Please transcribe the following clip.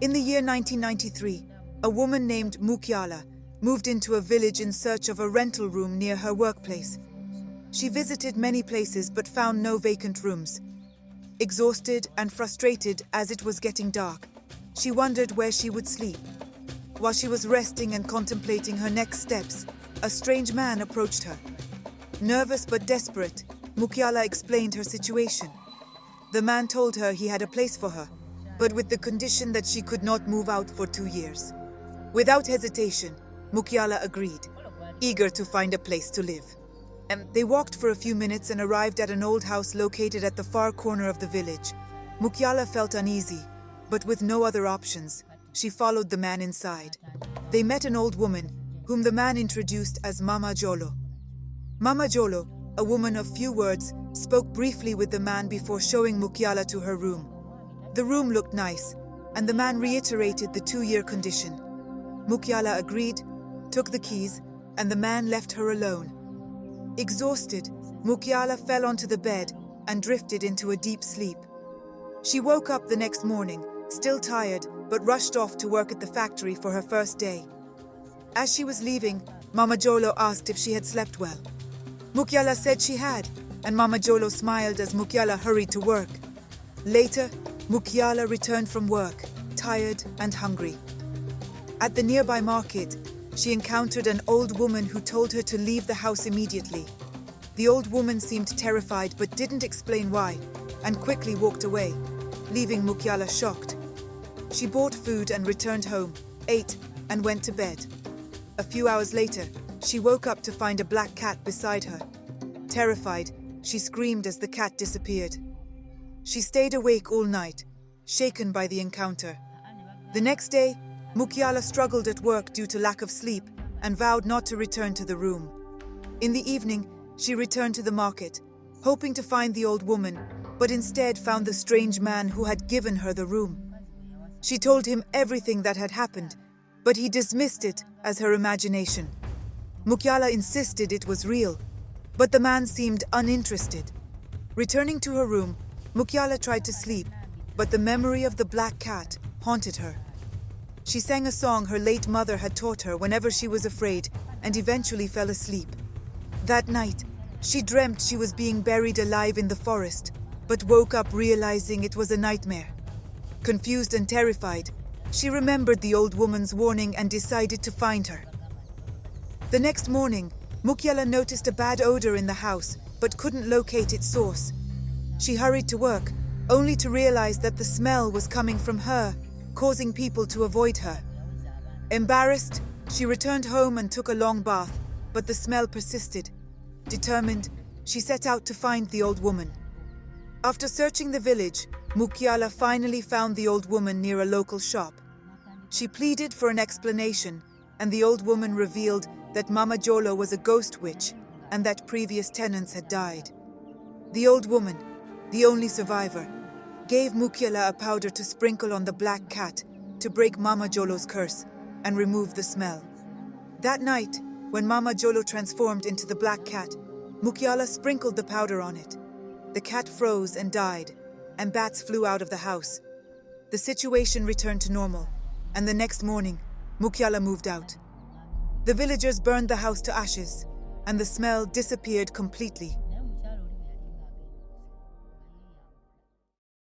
In the year 1993, a woman named Mukyala moved into a village in search of a rental room near her workplace. She visited many places but found no vacant rooms. Exhausted and frustrated as it was getting dark, she wondered where she would sleep. While she was resting and contemplating her next steps, a strange man approached her. Nervous but desperate, Mukyala explained her situation. The man told her he had a place for her, but with the condition that she could not move out for 2 years. Without hesitation, Mukyala agreed, eager to find a place to live. They walked for a few minutes and arrived at an old house located at the far corner of the village. Mukyala felt uneasy, but with no other options, she followed the man inside. They met an old woman, whom the man introduced as Mama Jolo. Mama Jolo, a woman of few words, spoke briefly with the man before showing Mukyala to her room. The room looked nice, and the man reiterated the 2-year condition. Mukyala agreed, took the keys, and the man left her alone. Exhausted, Mukyala fell onto the bed and drifted into a deep sleep. She woke up the next morning, still tired, but rushed off to work at the factory for her first day. As she was leaving, Mama Jolo asked if she had slept well. Mukyala said she had, and Mama Jolo smiled as Mukyala hurried to work. Later, Mukyala returned from work, tired and hungry. At the nearby market, she encountered an old woman who told her to leave the house immediately. The old woman seemed terrified but didn't explain why, and quickly walked away, leaving Mukyala shocked. She bought food and returned home, ate, and went to bed. A few hours later, she woke up to find a black cat beside her. Terrified, she screamed as the cat disappeared. She stayed awake all night, shaken by the encounter. The next day, Mukyala struggled at work due to lack of sleep and vowed not to return to the room. In the evening, she returned to the market, hoping to find the old woman, but instead found the strange man who had given her the room. She told him everything that had happened, but he dismissed it as her imagination. Mukyala insisted it was real, but the man seemed uninterested. Returning to her room, Mukyala tried to sleep, but the memory of the black cat haunted her. She sang a song her late mother had taught her whenever she was afraid and eventually fell asleep. That night, she dreamt she was being buried alive in the forest, but woke up realizing it was a nightmare. Confused and terrified, she remembered the old woman's warning and decided to find her. The next morning, Mukyala noticed a bad odor in the house but couldn't locate its source. She hurried to work, only to realize that the smell was coming from her, causing people to avoid her. Embarrassed, she returned home and took a long bath, but the smell persisted. Determined, she set out to find the old woman. After searching the village, Mukyala finally found the old woman near a local shop. She pleaded for an explanation, and the old woman revealed that Mama Jolo was a ghost witch and that previous tenants had died. The old woman, the only survivor, gave Mukyala a powder to sprinkle on the black cat to break Mama Jolo's curse and remove the smell. That night, when Mama Jolo transformed into the black cat, Mukyala sprinkled the powder on it. The cat froze and died, and bats flew out of the house. The situation returned to normal, and the next morning, Mukyala moved out. The villagers burned the house to ashes, and the smell disappeared completely.